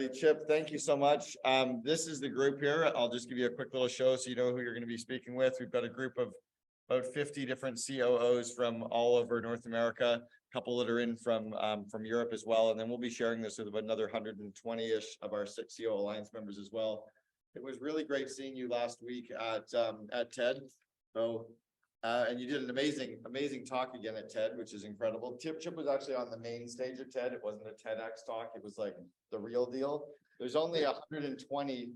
everybody. Chip, thank you so much. This is the group here. I'll just give you a quick little show so you know who you're going to be speaking with. We've got a group of about 50 different COOs from all over North America, a couple that are in from Europe as well. And then we'll be sharing this with about another 120-ish of our CEO Alliance members as well. It was really great seeing you last week at TED. So, and you did an amazing talk again at TED, which is incredible. Chip was actually on the main stage at TED. It wasn't a TEDx talk. It was like the real deal. There's only 120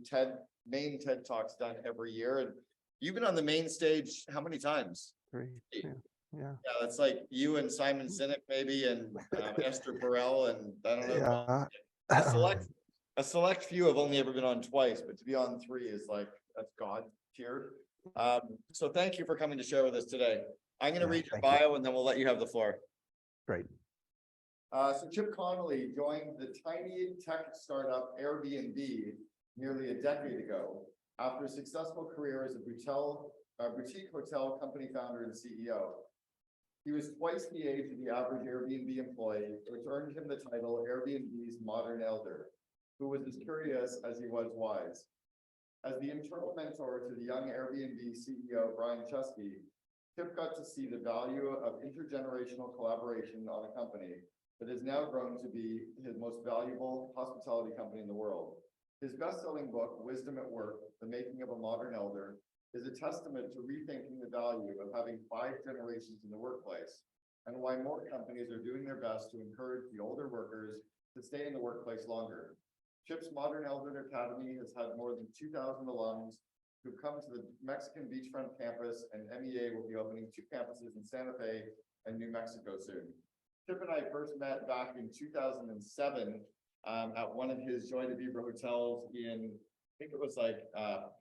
main TED talks done every year. And you've been on the main stage how many times? 3. Yeah. That's like you and Simon Sinek maybe, and Esther Perel, and I don't know. Yeah. A select few have only ever been on twice, but to be on 3 is like, that's God tier. So thank you for coming to share with us today. I'm going to read your bio and then we'll let you have the floor. Great. So Chip Conley joined the tiny tech startup Airbnb nearly a decade ago after a successful career as a boutique hotel company founder and CEO. He was twice the age of the average Airbnb employee, which earned him the title Airbnb's modern elder, who was as curious as he was wise. As the internal mentor to the young Airbnb CEO, Brian Chesky, Chip got to see the value of intergenerational collaboration on a company that has now grown to be his most valuable hospitality company in the world. His best-selling book, Wisdom at Work, The Making of a Modern Elder, is a testament to rethinking the value of having 5 generations in the workplace and why more companies are doing their best to encourage the older workers to stay in the workplace longer. Chip's Modern Elder Academy has had more than 2,000 alums who've come to the Mexican beachfront campus, and MEA will be opening 2 campuses in Santa Fe and New Mexico soon. Chip and I first met back in 2007 at one of his Joy de Vivre hotels in, I think it was like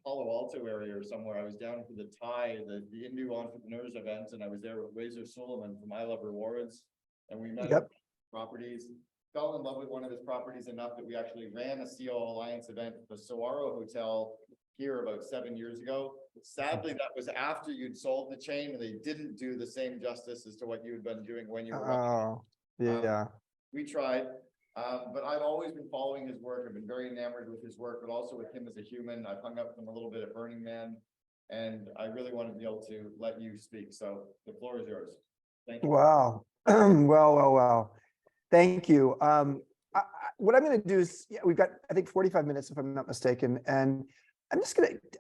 Palo Alto area or somewhere. I was down for the TIE, the Hindu Entrepreneurs event, and I was there with Razor Suleiman from I Love Rewards, and we met properties. Fell in love with one of his properties enough that we actually ran a CO Alliance event at the Saguaro Hotel here about 7 years ago. Sadly, that was after you'd sold the chain and they didn't do the same justice as to what you had been doing when you were running. We tried, but I've always been following his work. I've been very enamored with his work, but also with him as a human. I've hung out with him a little bit at Burning Man, and I really want to be able to let you speak. So the floor is yours. Thank you. Wow. Well. Thank you. What I'm going to do is, we've got, I think, 45 minutes, if I'm not mistaken, and I'm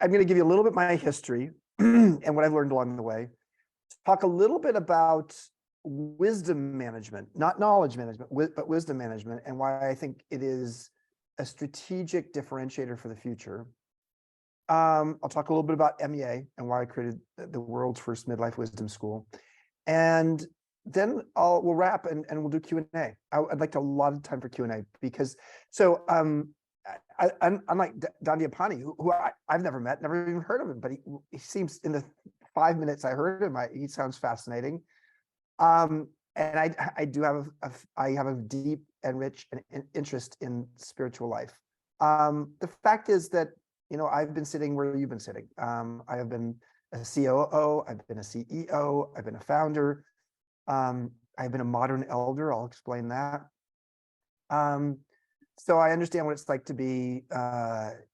going to give you a little bit of my history and what I've learned along the way. Talk a little bit about wisdom management, not knowledge management, but wisdom management, and why I think it is a strategic differentiator for the future. I'll talk a little bit about MEA and why I created the world's first midlife wisdom school, and then we'll wrap and we'll do Q&A. I'd like to a lot of time for Q&A because unlike Dandiapani, who I've never met, never even heard of him, but he seems, in the 5 minutes I heard him, he sounds fascinating. And I have a deep and rich interest in spiritual life. The fact is that, I've been sitting where you've been sitting. I have been a COO, I've been a CEO, I've been a founder. I've been a modern elder. I'll explain that. So I understand what it's like to be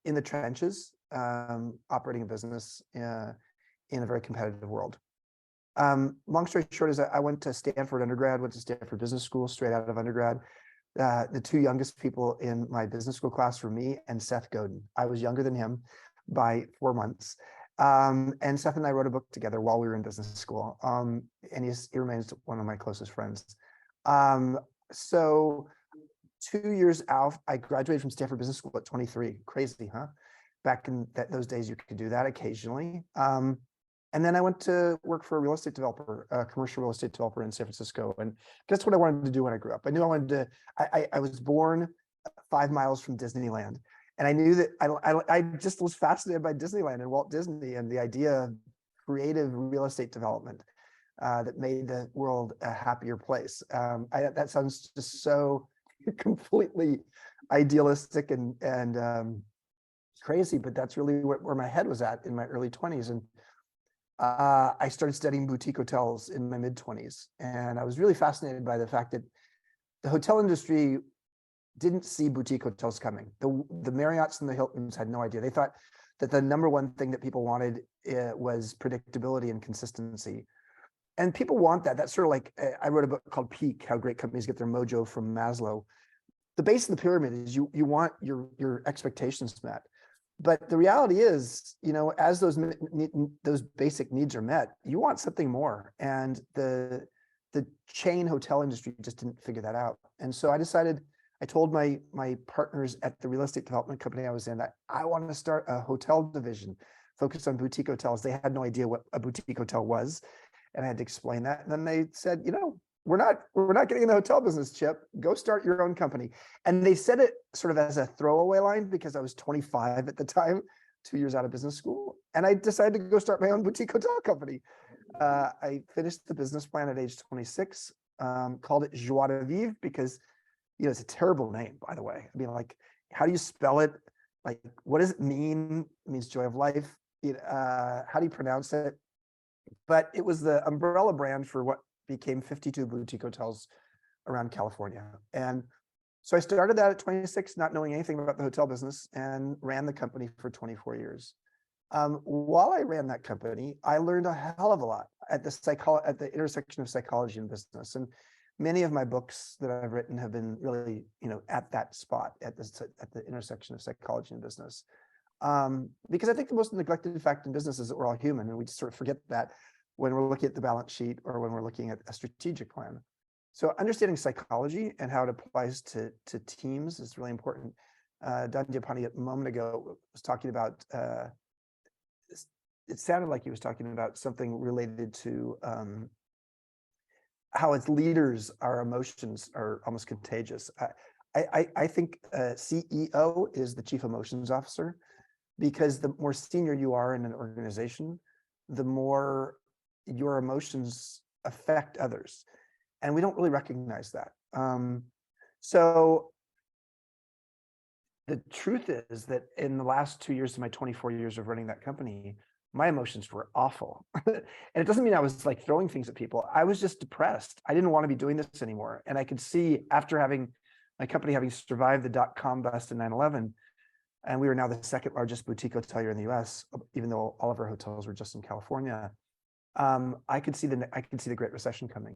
in the trenches, operating a business in a very competitive world. Long story short is I went to Stanford undergrad, went to Stanford Business School straight out of undergrad. The 2 youngest people in my business school class were me and Seth Godin. I was younger than him by 4 months. And Seth and I wrote a book together while we were in business school. And he remains one of my closest friends. So 2 years out, I graduated from Stanford Business School at 23. Crazy, huh? Back in those days, you could do that occasionally. And then I went to work for a real estate developer, a commercial real estate developer in San Francisco. And that's what I wanted to do when I grew up. I knew I wanted to, I was born 5 miles from Disneyland. And I knew that I just was fascinated by Disneyland and Walt Disney and the idea of creative real estate development that made the world a happier place. That sounds just so completely idealistic and crazy, but that's really where my head was at in my early 20s. And I started studying boutique hotels in my mid 20s. And I was really fascinated by the fact that the hotel industry didn't see boutique hotels coming. The Marriotts and the Hiltons had no idea. They thought that the number one thing that people wanted was predictability and consistency. And people want that. That's sort of like, I wrote a book called Peak, How Great Companies Get Their Mojo from Maslow. The base of the pyramid is you want your expectations met. But the reality is, as those basic needs are met, you want something more. And the chain hotel industry just didn't figure that out. And so I told my partners at the real estate development company I was in that I wanted to start a hotel division focused on boutique hotels. They had no idea what a boutique hotel was. And I had to explain that. And then they said, we're not getting in the hotel business, Chip. Go start your own company. And they said it sort of as a throwaway line because I was 25 at the time, 2 years out of business school. And I decided to go start my own boutique hotel company. I finished the business plan at age 26, called it Joie de Vivre because, it's a terrible name, by the way. I mean, like, how do you spell it? Like, what does it mean? It means joy of life. How do you pronounce it? But it was the umbrella brand for what became 52 boutique hotels around California. And so I started that at 26, not knowing anything about the hotel business, and ran the company for 24 years. While I ran that company, I learned a hell of a lot at the intersection of psychology and business. And many of my books that I've written have been really, at that spot, at the intersection of psychology and business. Because I think the most neglected fact in business is that we're all human, and we just sort of forget that when we're looking at the balance sheet or when we're looking at a strategic plan. So understanding psychology and how it applies to teams is really important. Don Giappani a moment ago was talking about, it sounded like he was talking about something related to how as leaders, our emotions are almost contagious. I think CEO is the chief emotions officer, because the more senior you are in an organization, the more your emotions affect others. And we don't really recognize that. So the truth is that in the last 2 years of my 24 years of running that company, my emotions were awful. And it doesn't mean I was like throwing things at people. I was just depressed. I didn't want to be doing this anymore. And I could see after having my company having survived the dot-com bust in 9/11, and we were now the second largest boutique hotelier in the US, even though all of our hotels were just in California. I could see the Great Recession coming.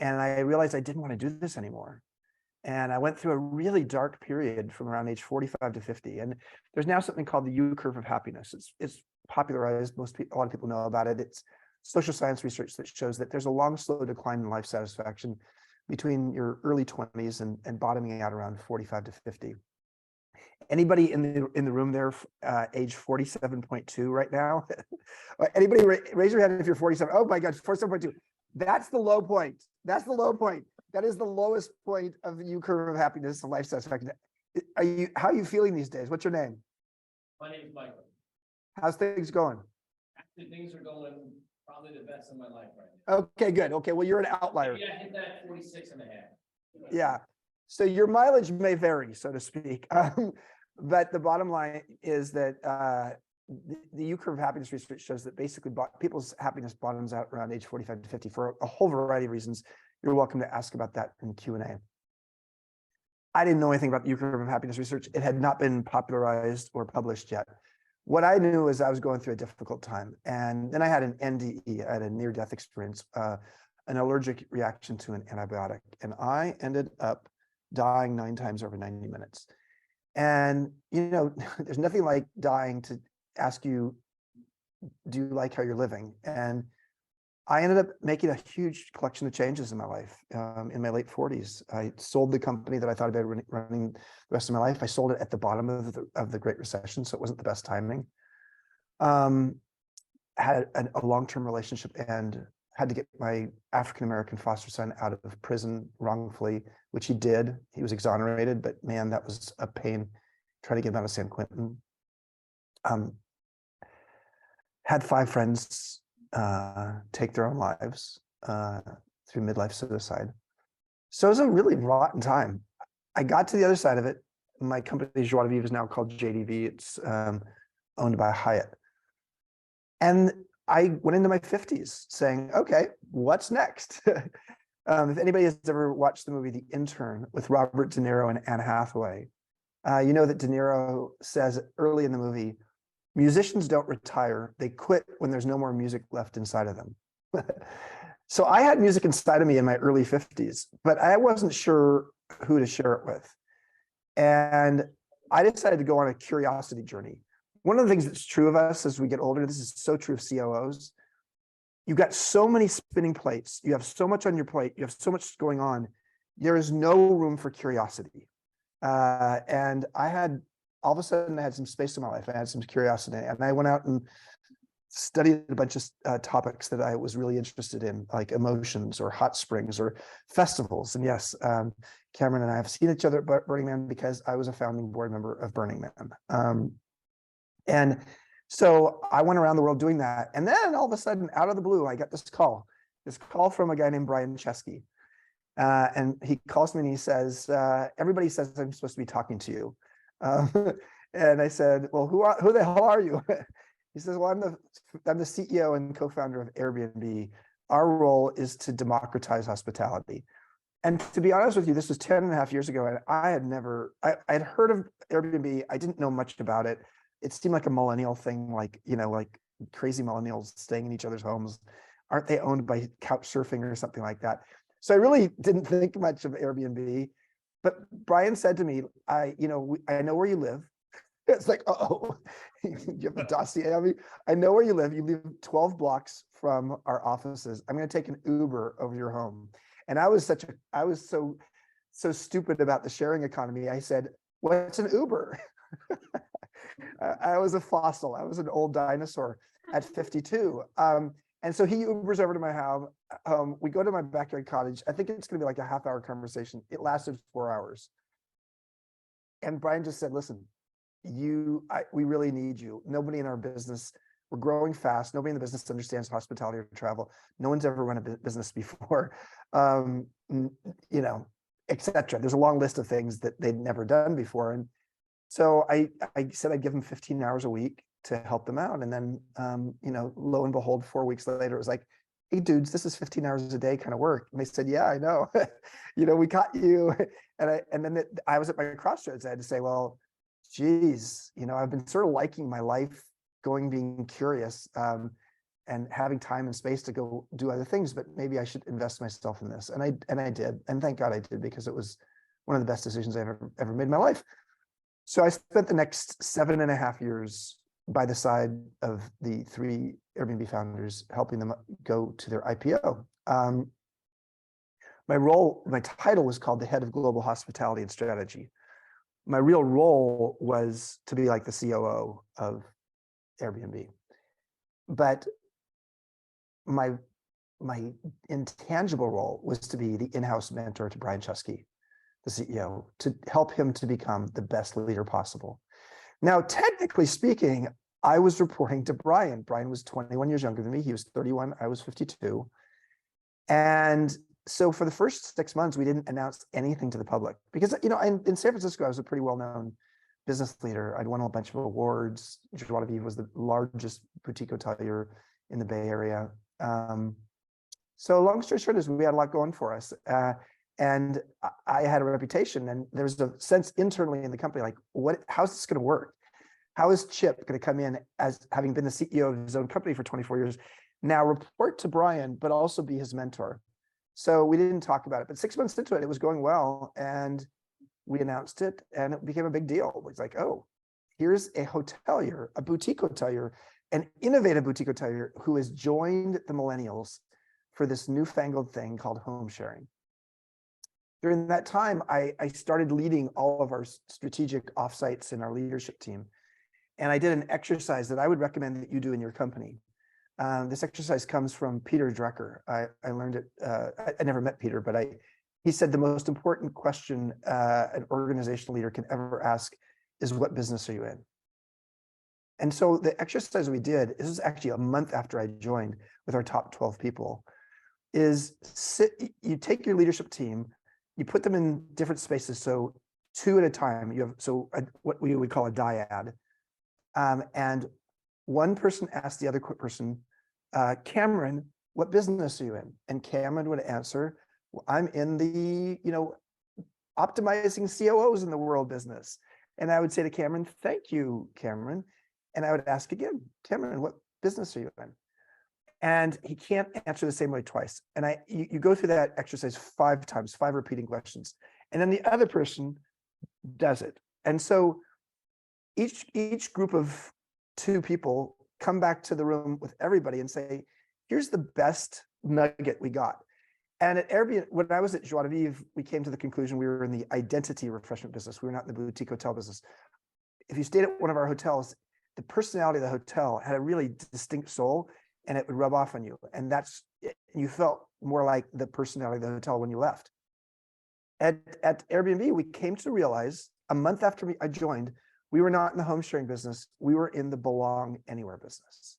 And I realized I didn't want to do this anymore. And I went through a really dark period from around age 45 to 50. And there's now something called the U curve of happiness. It's popularized. A lot of people know about it. It's social science research that shows that there's a long, slow decline in life satisfaction between your early 20s and bottoming out around 45 to 50. Anybody in the room there, age 47.2 right now? Anybody raise your hand if you're 47. Oh my God, 47.2. That's the low point. That's the low point. That is the lowest point of the U curve of happiness and life satisfaction. How are you feeling these days? What's your name? My name is Michael. How's things going? Actually, things are going probably the best in my life right now. Okay, good. Okay, well, you're an outlier. Maybe I hit that 46 and a half. Yeah. So your mileage may vary, so to speak. But the bottom line is that the U curve of happiness research shows that basically people's happiness bottoms out around age 45 to 50 for a whole variety of reasons. You're welcome to ask about that in Q&A. I didn't know anything about the U curve of happiness research. It had not been popularized or published yet. What I knew is I was going through a difficult time. And then I had an NDE, I had a near-death experience, an allergic reaction to an antibiotic. And I ended up dying 9 times over 90 minutes. And, there's nothing like dying to ask you, do you like how you're living? And I ended up making a huge collection of changes in my life. In my late 40s, I sold the company that I thought I'd be running the rest of my life. I sold it at the bottom of the Great Recession, so it wasn't the best timing. Had a long-term relationship and had to get my African-American foster son out of prison wrongfully, which he did. He was exonerated, but man, that was a pain trying to get him out of San Quentin. Had 5 friends take their own lives through midlife suicide. So it was a really rotten time. I got to the other side of it. My company, Joie de Vivre, is now called JDV. It's owned by Hyatt. And I went into my 50s saying, okay, what's next? If anybody has ever watched the movie The Intern with Robert De Niro and Anne Hathaway, you know that De Niro says early in the movie, musicians don't retire, they quit when there's no more music left inside of them. So I had music inside of me in my early 50s, but I wasn't sure who to share it with. And I decided to go on a curiosity journey. One of the things that's true of us as we get older, this is so true of COOs, you've got so many spinning plates, you have so much on your plate, you have so much going on, there is no room for curiosity. And I had, all of a sudden I had some space in my life, I had some curiosity, and I went out and studied a bunch of topics that I was really interested in, like emotions or hot springs or festivals. And yes, Cameron and I have seen each other at Burning Man because I was a founding board member of Burning Man. And so I went around the world doing that. And then all of a sudden, out of the blue, I got this call from a guy named Brian Chesky. And he calls me and he says, everybody says I'm supposed to be talking to you. And I said, well, who the hell are you? He says, well, I'm the CEO and co-founder of Airbnb. Our role is to democratize hospitality. And to be honest with you, this was 10 and a half years ago. And I had heard of Airbnb. I didn't know much about it. It seemed like a millennial thing, like crazy millennials staying in each other's homes. Aren't they owned by couch surfing or something like that? So I really didn't think much of Airbnb. But Brian said to me, I know where you live. It's like, oh, you have a dossier on me. I know where you live. You live 12 blocks from our offices. I'm going to take an Uber over your home. And I was so stupid about the sharing economy. I said, what's an Uber? I was a fossil. I was an old dinosaur at 52. And so he Ubers over to my house. We go to my backyard cottage. I think it's going to be like a half-hour conversation. It lasted 4 hours. And Brian just said, listen, we really need you. Nobody in our business, we're growing fast. Nobody in the business understands hospitality or travel. No one's ever run a business before, et cetera. There's a long list of things that they'd never done before. And so I said I'd give them 15 hours a week to help them out. And then, lo and behold, 4 weeks later, it was like, hey dudes, this is 15 hours a day kind of work. And they said, yeah, I know, we caught you. And then I was at my crossroads. I had to say, well, geez, I've been sort of liking my life, being curious, and having time and space to go do other things, but maybe I should invest myself in this. And I did. And thank God I did, because it was one of the best decisions I've ever made in my life. So I spent the next 7.5 years by the side of the 3 Airbnb founders, helping them go to their IPO. My title was called the head of global hospitality and strategy. My real role was to be like the COO of Airbnb. But my intangible role was to be the in-house mentor to Brian Chesky, the CEO, to help him to become the best leader possible. Now, technically speaking, I was reporting to Brian. Brian was 21 years younger than me. He was 31. I was 52. And so for the first 6 months, we didn't announce anything to the public because, in San Francisco, I was a pretty well-known business leader. I'd won a bunch of awards. Joie de Vivre was the largest boutique hotelier in the Bay Area. So long story short is we had a lot going for us. And I had a reputation, and there's a sense internally in the company, like, how's this going to work? How is Chip going to come in as having been the CEO of his own company for 24 years, now report to Brian, but also be his mentor? So we didn't talk about it, but 6 months into it, it was going well. And we announced it, and it became a big deal. It's like, oh, here's a hotelier, a boutique hotelier, an innovative boutique hotelier who has joined the millennials for this newfangled thing called home sharing. During that time, I started leading all of our strategic offsites in our leadership team. And I did an exercise that I would recommend that you do in your company. This exercise comes from Peter Drucker. I learned it, I never met Peter, but he said the most important question an organizational leader can ever ask is, what business are you in? And so the exercise we did, this is actually a month after I joined with our top 12 people, is you take your leadership team, you put them in different spaces. So 2 at a time, you have, what we would call a dyad. And one person asked the other person, Cameron, what business are you in? And Cameron would answer, I'm in the, optimizing COOs in the world business. And I would say to Cameron, thank you, Cameron. And I would ask again, Cameron, what business are you in? And he can't answer the same way twice. And you go through that exercise 5 times, 5 repeating questions. And then the other person does it. And so each group of 2 people come back to the room with everybody and say, here's the best nugget we got. And at Airbnb, when I was at Joie de Vivre, we came to the conclusion we were in the identity refreshment business. We were not in the boutique hotel business. If you stayed at one of our hotels, the personality of the hotel had a really distinct soul, and it would rub off on you. And you felt more like the personality of the hotel when you left. At Airbnb, we came to realize a month after I joined, we were not in the home sharing business. We were in the belong anywhere business.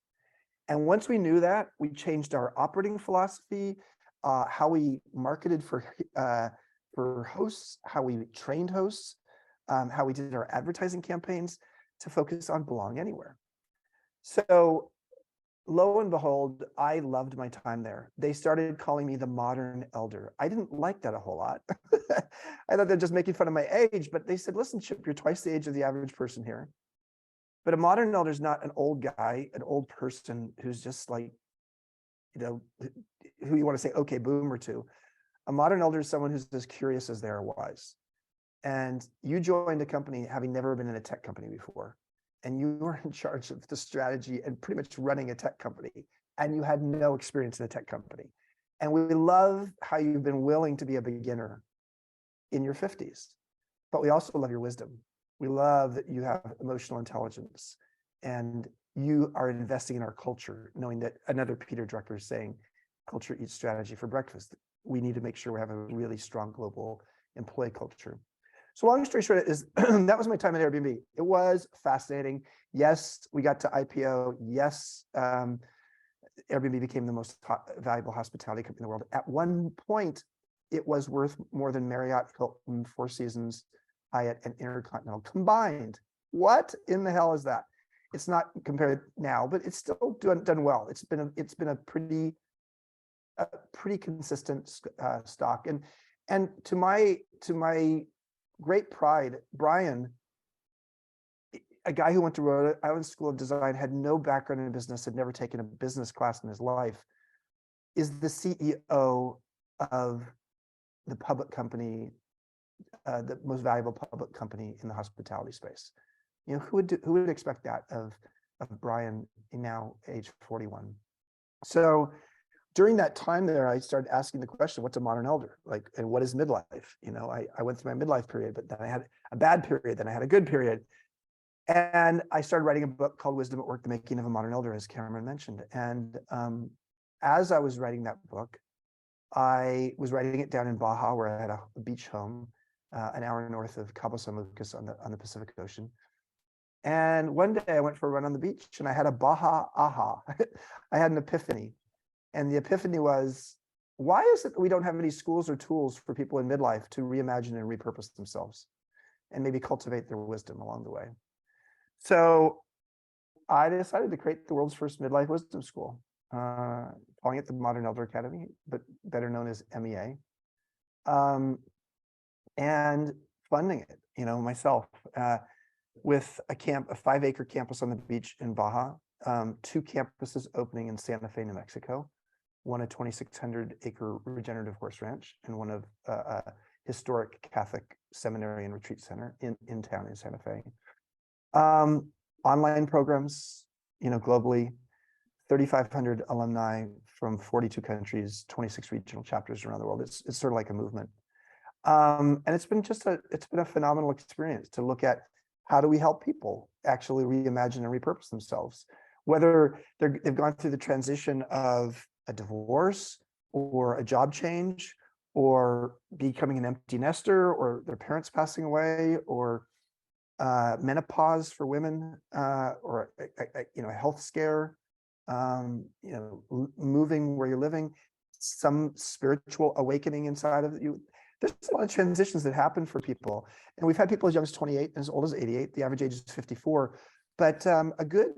And once we knew that, we changed our operating philosophy, how we marketed for hosts, how we trained hosts, how we did our advertising campaigns to focus on belong anywhere. So lo and behold, I loved my time there. They started calling me the modern elder. I didn't like that a whole lot. I thought they're just making fun of my age, but they said, listen, Chip, you're twice the age of the average person here. But a modern elder is not an old guy, an old person who's just like, who you want to say, okay, boomer to. A modern elder is someone who's as curious as they are wise. And you joined a company having never been in a tech company before. And you were in charge of the strategy and pretty much running a tech company. And you had no experience in a tech company. And we love how you've been willing to be a beginner in your 50s. But we also love your wisdom. We love that you have emotional intelligence. And you are investing in our culture, knowing that another Peter Drucker is saying, culture eats strategy for breakfast. We need to make sure we have a really strong global employee culture. So long story short is that was my time at Airbnb. It was fascinating. Yes, we got to IPO. Yes, Airbnb became the most valuable hospitality company in the world. At one point, it was worth more than Marriott, Hilton, Four Seasons, Hyatt, and Intercontinental combined. What in the hell is that? It's not compared now, but it's still done well. It's been a pretty consistent stock. And to my great pride, Brian, a guy who went to Rhode Island School of Design, had no background in business, had never taken a business class in his life, is the CEO of the public company, the most valuable public company in the hospitality space. Who would expect that of Brian, now age 41? So during that time there, I started asking the question, what's a modern elder? And what is midlife? I went through my midlife period, but then I had a bad period, then I had a good period. And I started writing a book called Wisdom at Work, The Making of a Modern Elder, as Cameron mentioned. And as I was writing that book, I was writing it down in Baja, where I had a beach home, an hour north of Cabo San Lucas on the Pacific Ocean. And one day I went for a run on the beach and I had a Baja aha. I had an epiphany. And the epiphany was, why is it that we don't have any schools or tools for people in midlife to reimagine and repurpose themselves and maybe cultivate their wisdom along the way? So I decided to create the world's first midlife wisdom school, calling it the Modern Elder Academy, but better known as MEA, and funding it, myself, with a 5-acre campus on the beach in Baja, 2 campuses opening in Santa Fe, New Mexico, one a 2,600-acre regenerative horse ranch, and one of a historic Catholic seminary and retreat center in town in Santa Fe. Online programs, globally, 3,500 alumni from 42 countries, 26 regional chapters around the world. It's sort of like a movement. And it's been a phenomenal experience to look at how do we help people actually reimagine and repurpose themselves, whether they've gone through the transition of a divorce or a job change or becoming an empty nester or their parents passing away or menopause for women or a health scare, moving where you're living, some spiritual awakening inside of you. There's a lot of transitions that happen for people. And we've had people as young as 28 and as old as 88. The average age is 54. But a good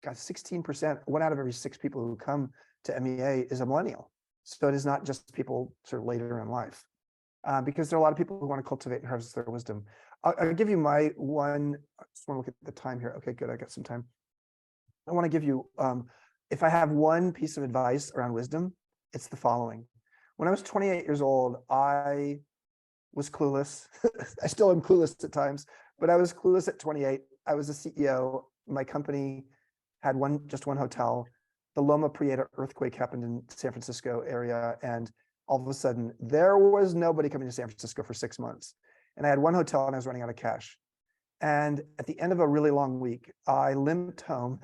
16%, 1 out of every 6 people who come to MEA is a millennial. So it is not just people sort of later in life, because there are a lot of people who want to cultivate and harvest their wisdom. I'll give you my one, I just want to look at the time here. Okay, good, I got some time. I want to give you, if I have one piece of advice around wisdom, it's the following. When I was 28 years old, I was clueless. I still am clueless at times, but I was clueless at 28. I was a CEO. My company had just one hotel. The Loma Prieta earthquake happened in San Francisco area, and all of a sudden there was nobody coming to San Francisco for 6 months. And I had one hotel and I was running out of cash. And at the end of a really long week, I limped home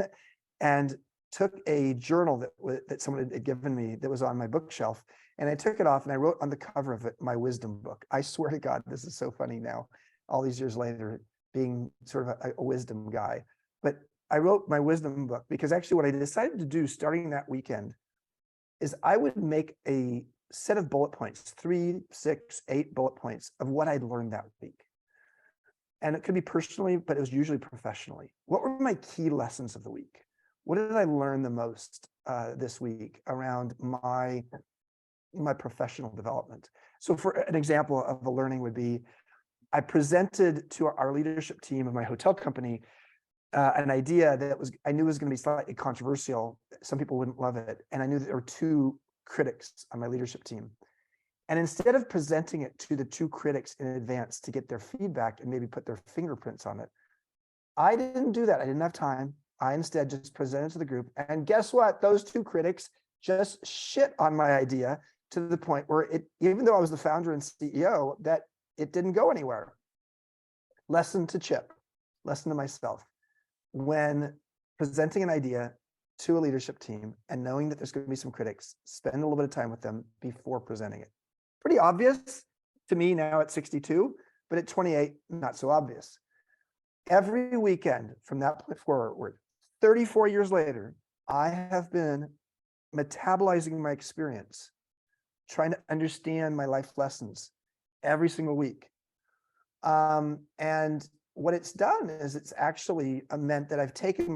and took a journal that someone had given me that was on my bookshelf. And I took it off and I wrote on the cover of it, my wisdom book. I swear to God, this is so funny now, all these years later, being sort of a wisdom guy. But I wrote my wisdom book because actually what I decided to do starting that weekend is I would make a set of bullet points, 3, 6, 8 bullet points of what I'd learned that week. And it could be personally, but it was usually professionally. What were my key lessons of the week? What did I learn the most this week around my professional development? So for an example of a learning would be, I presented to our leadership team of my hotel company an idea that I knew was going to be slightly controversial. Some people wouldn't love it. And I knew that there were 2 critics on my leadership team. And instead of presenting it to the 2 critics in advance to get their feedback and maybe put their fingerprints on it, I didn't do that. I didn't have time. I instead just presented to the group. And guess what? Those 2 critics just shit on my idea to the point where even though I was the founder and CEO, that it didn't go anywhere. Lesson to Chip, lesson to myself. When presenting an idea to a leadership team and knowing that there's going to be some critics, spend a little bit of time with them before presenting it. Pretty obvious to me now at 62, but at 28, not so obvious. Every weekend from that point forward, 34 years later, I have been metabolizing my experience, trying to understand my life lessons every single week. And what it's done is it's actually meant that I've taken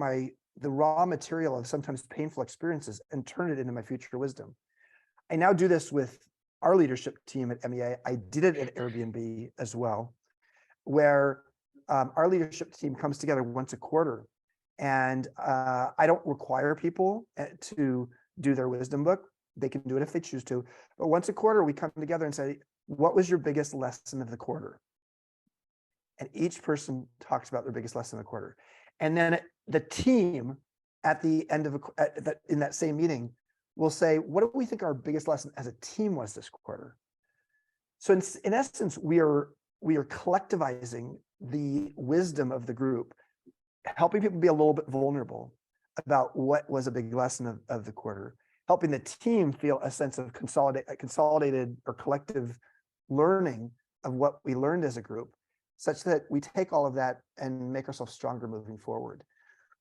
the raw material of sometimes painful experiences and turned it into my future wisdom. I now do this with our leadership team at MEA. I did it at Airbnb as well, where our leadership team comes together once a quarter. And I don't require people to do their wisdom book. They can do it if they choose to. But once a quarter, we come together and say, what was your biggest lesson of the quarter? And each person talks about their biggest lesson of the quarter. And then the team at the end of in that same meeting will say, what do we think our biggest lesson as a team was this quarter? So in essence, we are collectivizing the wisdom of the group, helping people be a little bit vulnerable about what was a big lesson of the quarter, helping the team feel a sense of consolidated or collective learning of what we learned as a group, such that we take all of that and make ourselves stronger moving forward.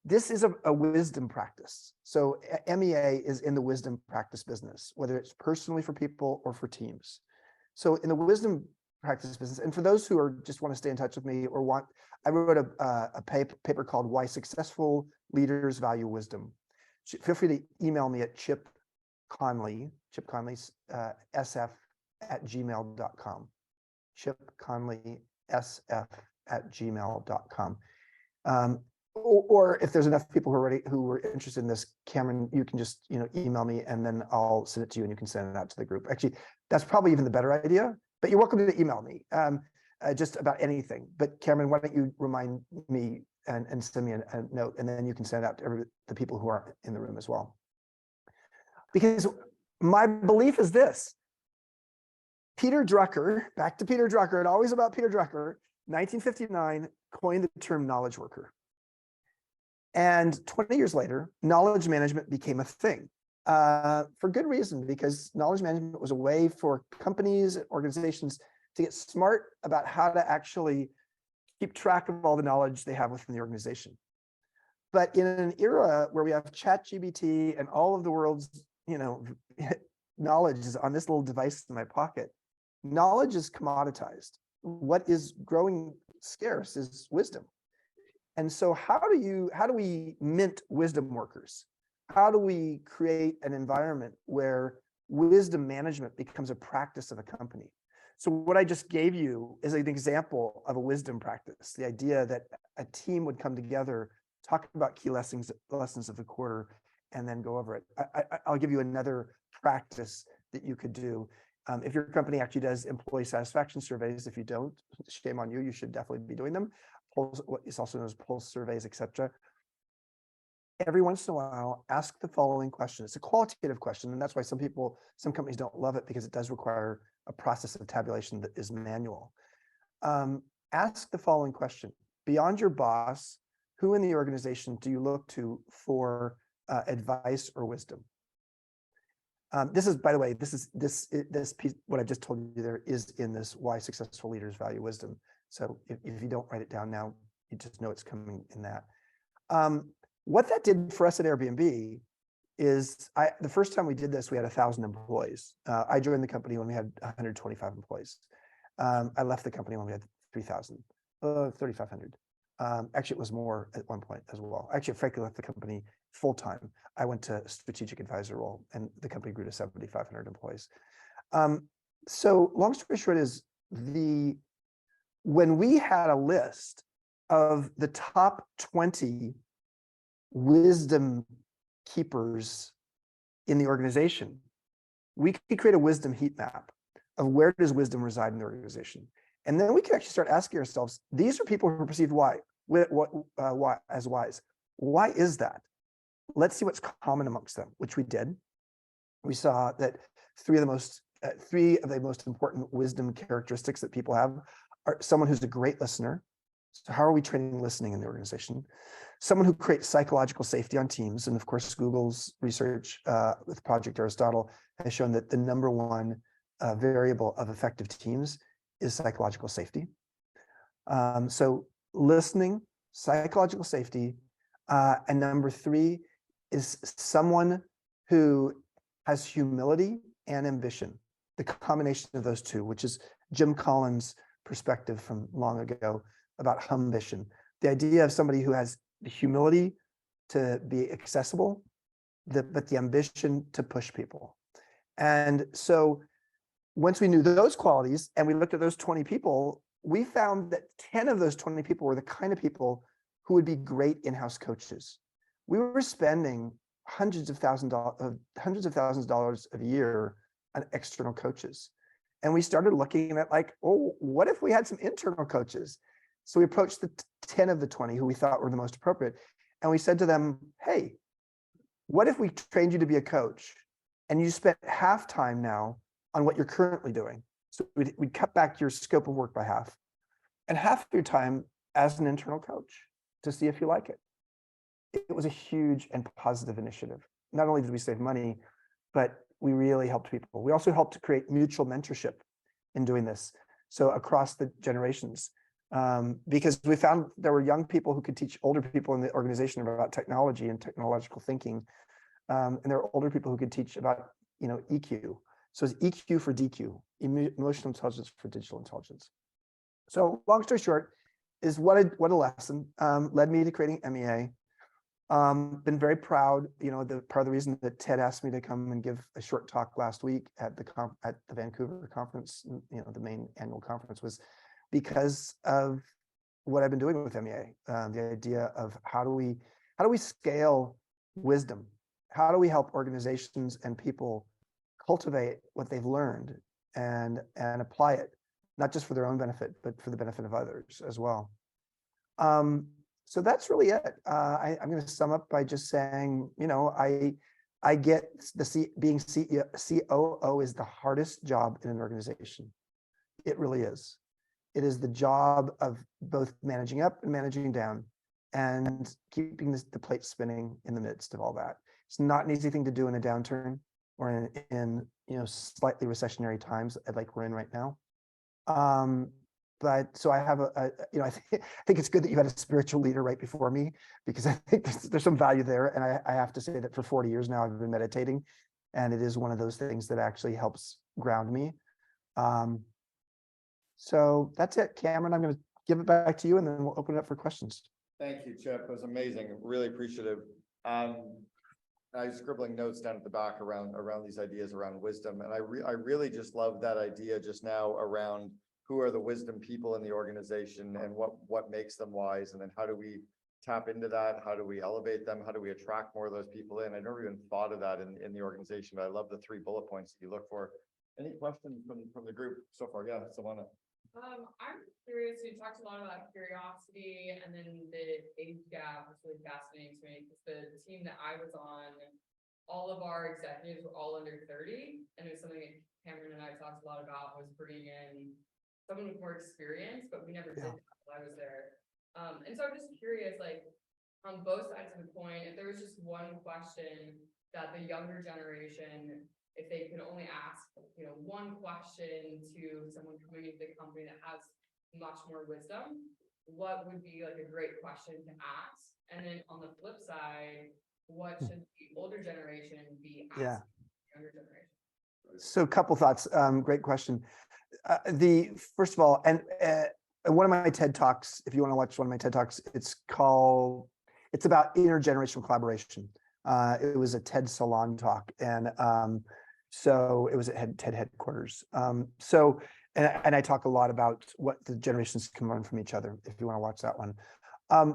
This is a wisdom practice. So MEA is in the wisdom practice business, whether it's personally for people or for teams. So in the wisdom practice business, and for those who just want to stay in touch with me or I wrote a paper called Why Successful Leaders Value Wisdom. Feel free to email me at Chip Conley, sf@gmail.com. Chip Conley, sf@gmail.com. Or if there's enough people who are interested in this, Cameron, you can just email me and then I'll send it to you and you can send it out to the group. Actually, that's probably even the better idea, but you're welcome to email me just about anything. But Cameron, why don't you remind me and send me a note, and then you can send it out to the people who are in the room as well. Because my belief is this: Peter Drucker, back to Peter Drucker, and always about Peter Drucker, 1959 coined the term knowledge worker. And 20 years later, knowledge management became a thing for good reason, because knowledge management was a way for companies and organizations to get smart about how to actually keep track of all the knowledge they have within the organization. But in an era where we have ChatGPT and all of the world's knowledge is on this little device in my pocket, knowledge is commoditized. What is growing scarce is wisdom. And so how do we mint wisdom workers? How do we create an environment where wisdom management becomes a practice of a company. So what I just gave you is an example of a wisdom practice, the idea that a team would come together, talk about key lessons of the quarter, and then go over it. I'll give you another practice that you could do. If your company actually does employee satisfaction surveys, if you don't, shame on you, you should definitely be doing them. Polls, what is also known as pulse surveys, etc. Every once in a while, ask the following question. It's a qualitative question, and that's why some companies don't love it, because it does require a process of tabulation that is manual. Ask the following question. Beyond your boss, who in the organization do you look to for advice or wisdom? This is, by the way, this piece, what I just told you there is in this Why Successful Leaders Value Wisdom. So if you don't write it down now, you just know it's coming in that. What that did for us at Airbnb is the first time we did this, we had 1,000 employees. I joined the company when we had 125 employees. I left the company when we had 3,500. Actually, it was more at one point as well. Actually, frankly, left the company full time. I went to strategic advisor role, and the company grew to 7,500 employees. So long story short is when we had a list of the top 20 wisdom keepers in the organization, we could create a wisdom heat map of where does wisdom reside in the organization. And then we can actually start asking ourselves, these are people who are perceived why as wise. Why is that? Let's see what's common amongst them, which we did. We saw that three of the most important wisdom characteristics that people have are someone who's a great listener. So how are we training listening in the organization? Someone who creates psychological safety on teams. And of course, Google's research with Project Aristotle has shown that the number one variable of effective teams is psychological safety. So listening, psychological safety, and number three is someone who has humility and ambition, the combination of those two, which is Jim Collins' perspective from long ago about humbition, the idea of somebody who has the humility to be accessible, but the ambition to push people. And so once we knew those qualities and we looked at those 20 people, we found that 10 of those 20 people were the kind of people who would be great in-house coaches. We were spending hundreds of thousands of dollars a year on external coaches. And we started looking at like, oh, what if we had some internal coaches? So we approached the 10 of the 20 who we thought were the most appropriate. And we said to them, hey, what if we trained you to be a coach and you spent half time now on what you're currently doing? So we'd cut back your scope of work by half and half of your time as an internal coach to see if you like it. It was a huge and positive initiative. Not only did we save money, but we really helped people. We also helped to create mutual mentorship in doing this. So across the generations, because we found there were young people who could teach older people in the organization about technology and technological thinking. And there were older people who could teach about, EQ. So it's EQ for DQ, emotional intelligence for digital intelligence. So long story short is what a lesson led me to creating MEA. Been very proud, the part of the reason that Ted asked me to come and give a short talk last week at the Vancouver conference, the main annual conference, was because of what I've been doing with MEA. The idea of how do we scale wisdom? How do we help organizations and people cultivate what they've learned and apply it, not just for their own benefit, but for the benefit of others as well. So that's really it. I'm going to sum up by just saying, I get being CEO, COO is the hardest job in an organization. It really is. It is the job of both managing up and managing down and keeping the plate spinning in the midst of all that. It's not an easy thing to do in a downturn or in slightly recessionary times like we're in right now. But so I have I think it's good that you had a spiritual leader right before me, because I think there's some value there. And I have to say that for 40 years now, I've been meditating, and it is one of those things that actually helps ground me. So that's it, Cameron. I'm going to give it back to you, and then we'll open it up for questions. Thank you, Chip. It was amazing. Really appreciative. I was scribbling notes down at the back around these ideas around wisdom, and I really just love that idea just now around who are the wisdom people in the organization and what makes them wise, and then how do we tap into that? How do we elevate them? How do we attract more of those people in? I never even thought of that in the organization, but I love the 3 bullet points that you look for. Any questions from the group so far? Yeah, Savannah. I'm curious, you talked a lot about curiosity and then the age gap, which really fascinating to me, because the team that I was on, all of our executives were all under 30, and it was something that Cameron and I talked a lot about, was bringing in someone with more experience, but we never did that while I was there. And so I'm just curious, like, on both sides of the coin, if there was just one question that the younger generation, if they could only ask, one question to someone coming into the company that has much more wisdom, what would be like a great question to ask? And then on the flip side, what should the older generation be asking the younger generation? So a couple thoughts. Great question. First of all, and one of my TED Talks, if you want to watch one of my TED Talks, it's about intergenerational collaboration. It was a TED Salon talk, and so it was at TED headquarters. And I talk a lot about what the generations can learn from each other, if you want to watch that one.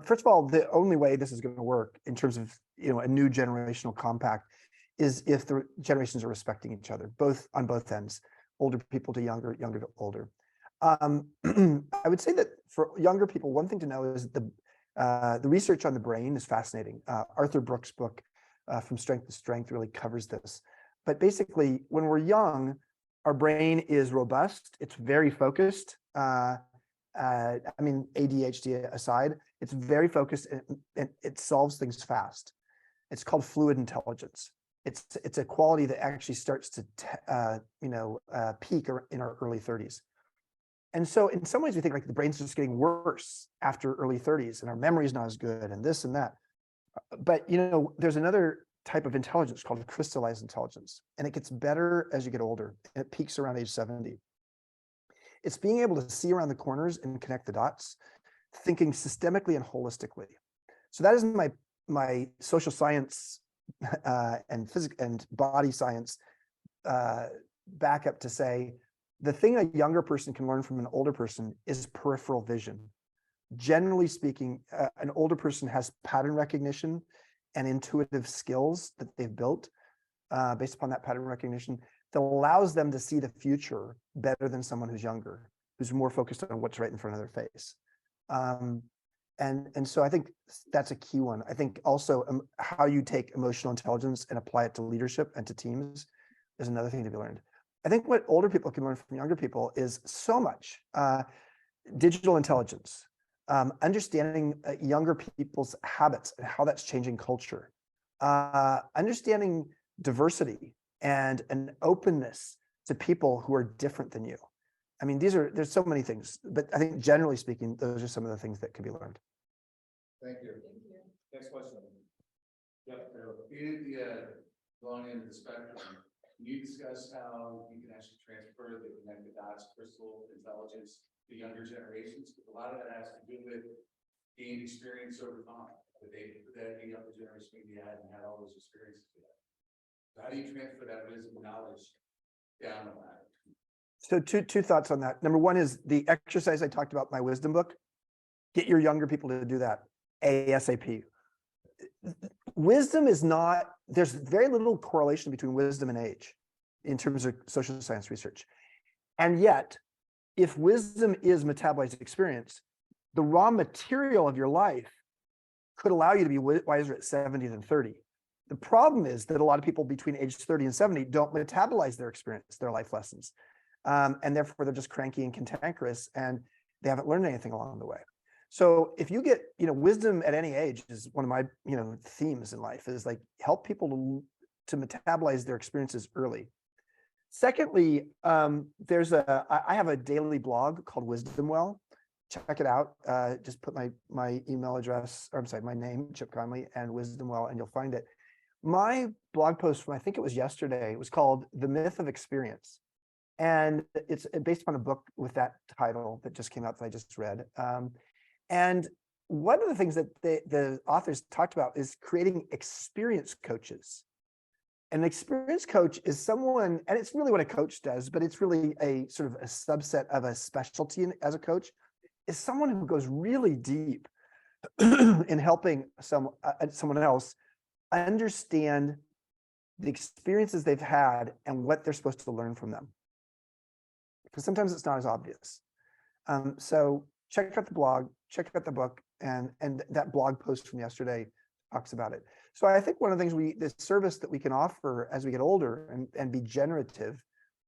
First of all, the only way this is going to work in terms of a new generational compact is if the generations are respecting each other, on both ends, older people to younger to older. I would say that for younger people, one thing to know is that the research on the brain is fascinating. Arthur Brooks' book, From Strength to Strength, really covers this. But basically, when we're young, our brain is robust. It's very focused. ADHD aside, it's very focused and it solves things fast. It's called fluid intelligence. It's a quality that actually starts to peak in our early 30s. And so in some ways we think like the brain's just getting worse after early 30s and our memory is not as good and this and that. But there's another type of intelligence called crystallized intelligence, and it gets better as you get older, and it peaks around age 70. It's being able to see around the corners and connect the dots, thinking systemically and holistically. So that is my social science and physics and body science backup to say the thing a younger person can learn from an older person is peripheral vision. Generally speaking, an older person has pattern recognition and intuitive skills that they've built based upon that pattern recognition that allows them to see the future better than someone who's younger, who's more focused on what's right in front of their face. And so I think that's a key one. I think also how you take emotional intelligence and apply it to leadership and to teams is another thing to be learned. I think what older people can learn from younger people is so much. Digital intelligence, understanding younger people's habits and how that's changing culture, understanding diversity and an openness to people who are different than you. I mean, there's so many things, but I think generally speaking, those are some of the things that can be learned. Thank you. Thank you. Next question. Yep, in the long end of the spectrum, can you discuss how you can actually transfer the connected dots, crystal intelligence to younger generations? Because a lot of that has to do with gained experience over time that the younger generation maybe hadn't had all those experiences yet. So how do you transfer that wisdom and knowledge down the ladder? So two thoughts on that. Number one is the exercise I talked about in my wisdom book. Get your younger people to do that ASAP. Wisdom is not, there's very little correlation between wisdom and age in terms of social science research. And yet, if wisdom is metabolized experience, the raw material of your life could allow you to be wiser at 70 than 30. The problem is that a lot of people between age 30 and 70 don't metabolize their experience, their life lessons. And therefore they're just cranky and cantankerous and they haven't learned anything along the way. So if you get, wisdom at any age is one of my, themes in life is like help people to metabolize their experiences early. Secondly, I have a daily blog called Wisdom Well. Check it out. Just put my email address, or I'm sorry, my name, Chip Conley, and Wisdom Well, and you'll find it. My blog post from, I think it was yesterday, was called The Myth of Experience. And it's based on a book with that title that just came out that I just read. And one of the things that the authors talked about is creating experience coaches An experienced coach is someone, and it's really what a coach does, but it's really a sort of a subset of a specialty as a coach, is someone who goes really deep in helping someone else understand the experiences they've had and what they're supposed to learn from them. Because sometimes it's not as obvious. So check out the blog, check out the book, and that blog post from yesterday talks about it. So I think one of the things the service that we can offer as we get older and be generative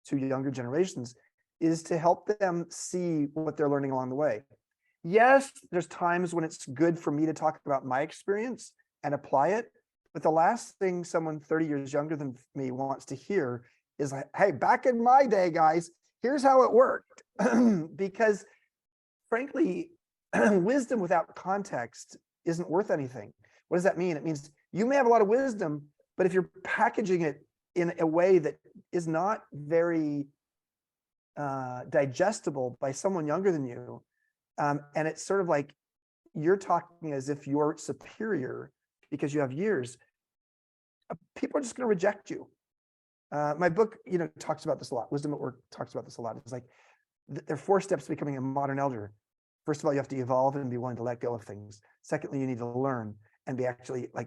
to younger generations is to help them see what they're learning along the way. Yes, there's times when it's good for me to talk about my experience and apply it, but the last thing someone 30 years younger than me wants to hear is like, hey, back in my day, guys, here's how it worked. Because frankly, wisdom without context isn't worth anything. What does that mean? It means you may have a lot of wisdom, but if you're packaging it in a way that is not very digestible by someone younger than you, and it's sort of like you're talking as if you're superior because you have years, people are just going to reject you. My book, talks about this a lot. Wisdom at Work talks about this a lot. It's like there are 4 steps to becoming a modern elder. First of all, you have to evolve and be willing to let go of things. Secondly, you need to learn and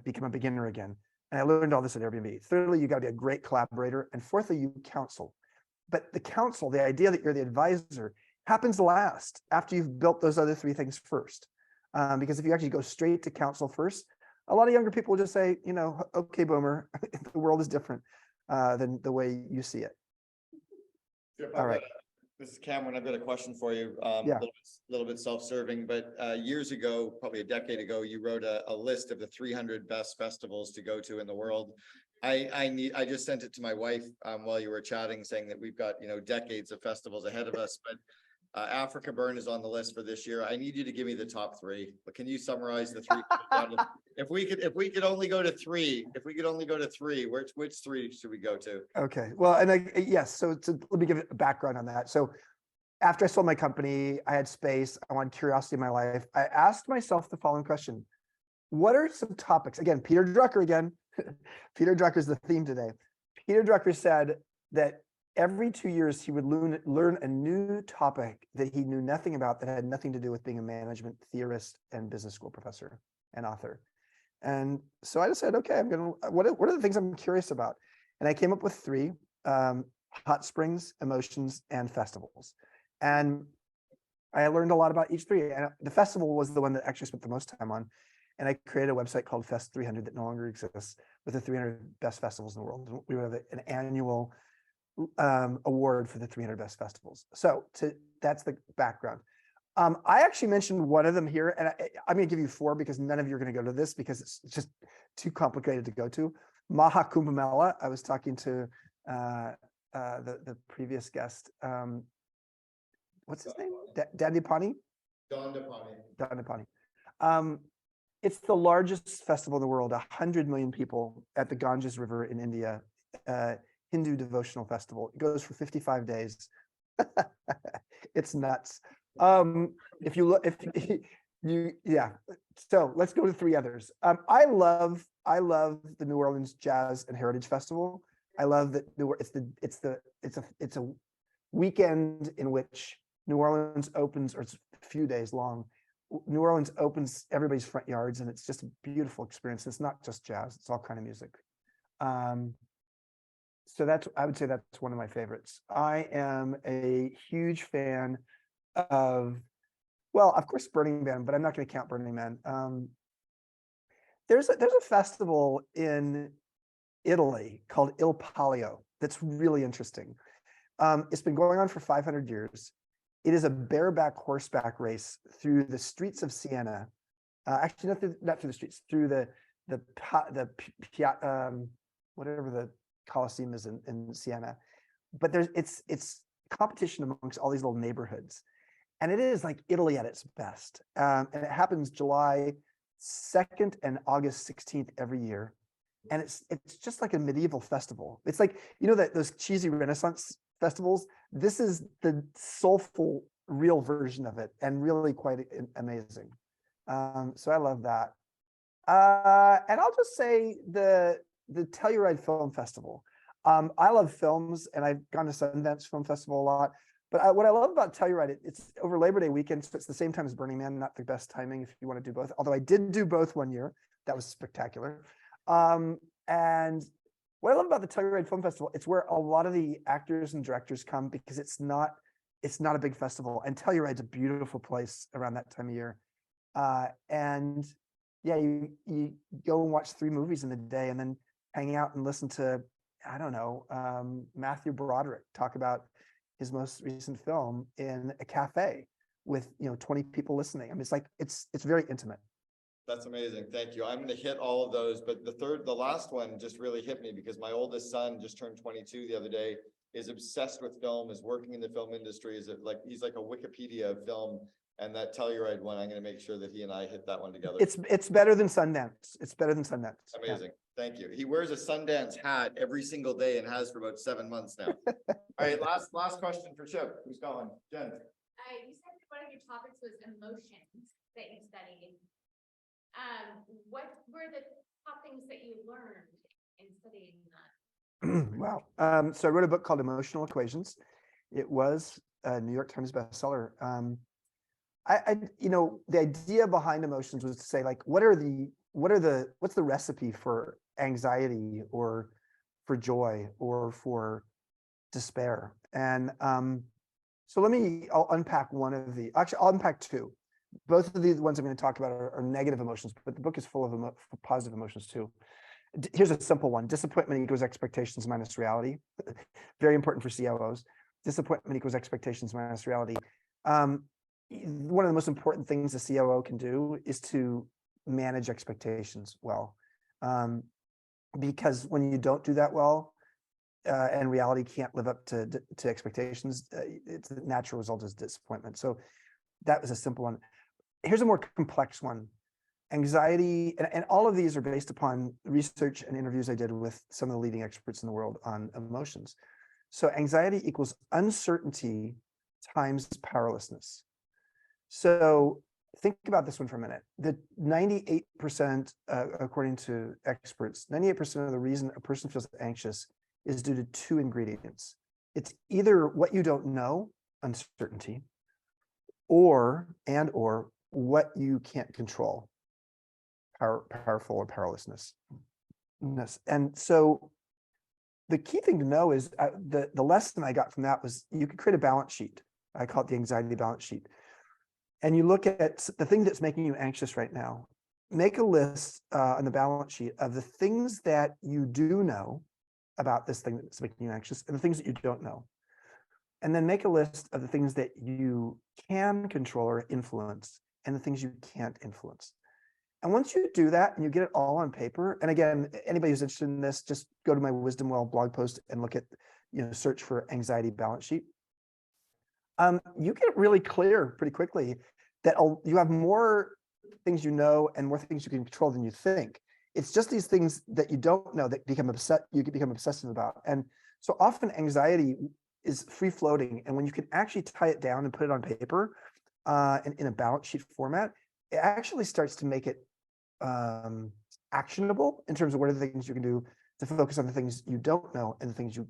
become a beginner again. And I learned all this at Airbnb. Thirdly, you got to be a great collaborator. And fourthly, you counsel. But the counsel, the idea that you're the advisor, happens last after you've built those other 3 things first. Because if you actually go straight to counsel first, a lot of younger people will just say, okay, boomer, the world is different than the way you see it. All right. This is Cameron. I've got a question for you. Yeah. Little bit self-serving, but years ago, probably a decade ago, you wrote a list of the 300 best festivals to go to in the world. I just sent it to my wife while you were chatting, saying that we've got decades of festivals ahead of us, but Africa Burn is on the list for this year. I need you to give me the top 3. But can you summarize the 3? If we could only go to 3, which 3 should we go to? Okay. Well, and yes. So let me give a background on that. So after I sold my company, I had space. I wanted curiosity in my life. I asked myself the following question: what are some topics? Again, Peter Drucker again. Peter Drucker is the theme today. Peter Drucker said that every 2 years he would learn a new topic that he knew nothing about, that had nothing to do with being a management theorist and business school professor and author. And so I decided, okay, what are the things I'm curious about? And I came up with 3: hot springs, emotions, and festivals. And I learned a lot about each 3. And the festival was the one that I actually spent the most time on. And I created a website called Fest 300 that no longer exists, with the 300 best festivals in the world. We have an annual award for the 300 best festivals. So that's the background. I actually mentioned one of them here, and I'm going to give you 4 because none of you are going to go to this because it's just too complicated to go to. Maha Kumbh Mela. I was talking to the previous guest. What's his name? Dandapani? Dandapani. It's the largest festival in the world. 100 million people at the Ganges River in India. Hindu devotional festival. It goes for 55 days. It's nuts. If you look, yeah. So let's go to 3 others. I love the New Orleans Jazz and Heritage Festival. I love that it's a weekend in which New Orleans opens, or it's a few days long. New Orleans opens everybody's front yards, and it's just a beautiful experience. It's not just jazz; it's all kind of music. So I would say that's one of my favorites. I am a huge fan of, well, of course, Burning Man, but I'm not going to count Burning Man. There's a festival in Italy called Il Palio that's really interesting. It's been going on for 500 years. It is a bareback horseback race through the streets of Siena. Actually, not through the streets, through the whatever the Colosseum is in Siena. But it's competition amongst all these little neighborhoods, and it is like Italy at its best. And it happens July 2nd and August 16th every year, and it's just like a medieval festival. It's like that those cheesy Renaissance festivals. This is the soulful, real version of it, and really quite amazing. So I love that. And I'll just say the Telluride Film Festival. I love films and I've gone to Sundance Film Festival a lot. But what I love about Telluride, it's over Labor Day weekend, so it's the same time as Burning Man, not the best timing if you want to do both. Although I did do both one year. That was spectacular. And what I love about the Telluride Film Festival, it's where a lot of the actors and directors come because it's not a big festival. And Telluride's a beautiful place around that time of year. And yeah, you go and watch 3 movies in a day and then hang out and listen to, I don't know, Matthew Broderick talk about his most recent film in a cafe with 20 people listening. I mean, it's very intimate. That's amazing. Thank you. I'm going to hit all of those, but the last one just really hit me because my oldest son just turned 22 the other day, is obsessed with film, is working in the film industry, he's like a Wikipedia of film. And that Telluride one, I'm going to make sure that he and I hit that one together. It's better than Sundance. It's better than Sundance. Amazing. Thank you. He wears a Sundance hat every single day and has for about 7 months now. All right, last question for Chip. Who's going? Jen. You said that one of your topics was emotions that you studied. What were the top things that you learned in studying that? Wow. So I wrote a book called Emotional Equations. It was a New York Times bestseller. The idea behind emotions was to say, like, what's the recipe for anxiety or for joy or for despair? And so I'll unpack one of the, actually, I'll unpack 2. Both of the ones I'm going to talk about are negative emotions, but the book is full of positive emotions too. Here's a simple one. Disappointment equals expectations minus reality. Very important for COOs. Disappointment equals expectations minus reality. One of the most important things a COO can do is to manage expectations well. Because when you don't do that well, and reality can't live up to expectations, the natural result is disappointment. So that was a simple one. Here's a more complex one. Anxiety, and all of these are based upon research and interviews I did with some of the leading experts in the world on emotions. So anxiety equals uncertainty times powerlessness. So think about this one for a minute. The 98%, according to experts, 98% of the reason a person feels anxious is due to 2 ingredients. It's either what you don't know, uncertainty, or what you can't control, powerful or powerlessness. And so the key thing to know is the lesson I got from that was you could create a balance sheet. I call it the anxiety balance sheet. And you look at the thing that's making you anxious right now. Make a list on the balance sheet of the things that you do know about this thing that's making you anxious and the things that you don't know. And then make a list of the things that you can control or influence and the things you can't influence. And once you do that and you get it all on paper, and again, anybody who's interested in this, just go to my Wisdom Well blog post and look at, search for anxiety balance sheet. You get really clear pretty quickly that you have more things you know and more things you can control than you think. It's just these things that you don't know that you become obsessive about. And so often anxiety is free floating. And when you can actually tie it down and put it on paper in a balance sheet format, it actually starts to make it actionable in terms of what are the things you can do to focus on the things you don't know and the things you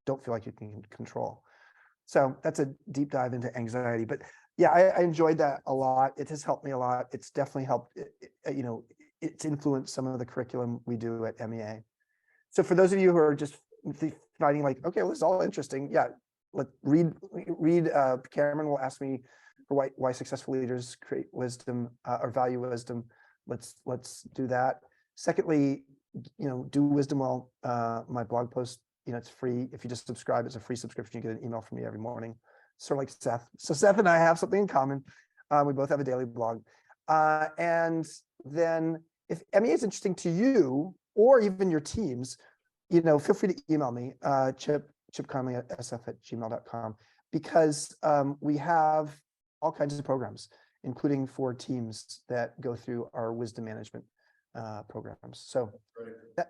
don't feel like you can control. So that's a deep dive into anxiety. But yeah, I enjoyed that a lot. It has helped me a lot. It's definitely helped, it's influenced some of the curriculum we do at MEA. So for those of you who are just finding like, okay, well, this is all interesting. Yeah, read. Cameron will ask me for why successful leaders create wisdom or value wisdom. Let's do that. Secondly, do Wisdom Well, my blog post. It's free. If you just subscribe, it's a free subscription. You get an email from me every morning. Sort of like Seth. So Seth and I have something in common. We both have a daily blog. And then if MEA is interesting to you or even your teams, feel free to email me, chipconley@sf@gmail.com, because we have all kinds of programs, including for teams that go through our wisdom management programs. So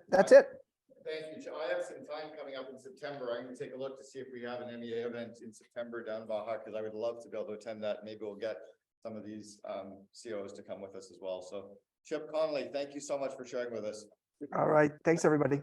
that's it. Thank you. I have some time coming up in September. I'm going to take a look to see if we have an MEA event in September down in Baja, because I would love to be able to attend that. Maybe we'll get some of these COs to come with us as well. So Chip Conley, thank you so much for sharing with us. All right. Thanks, everybody.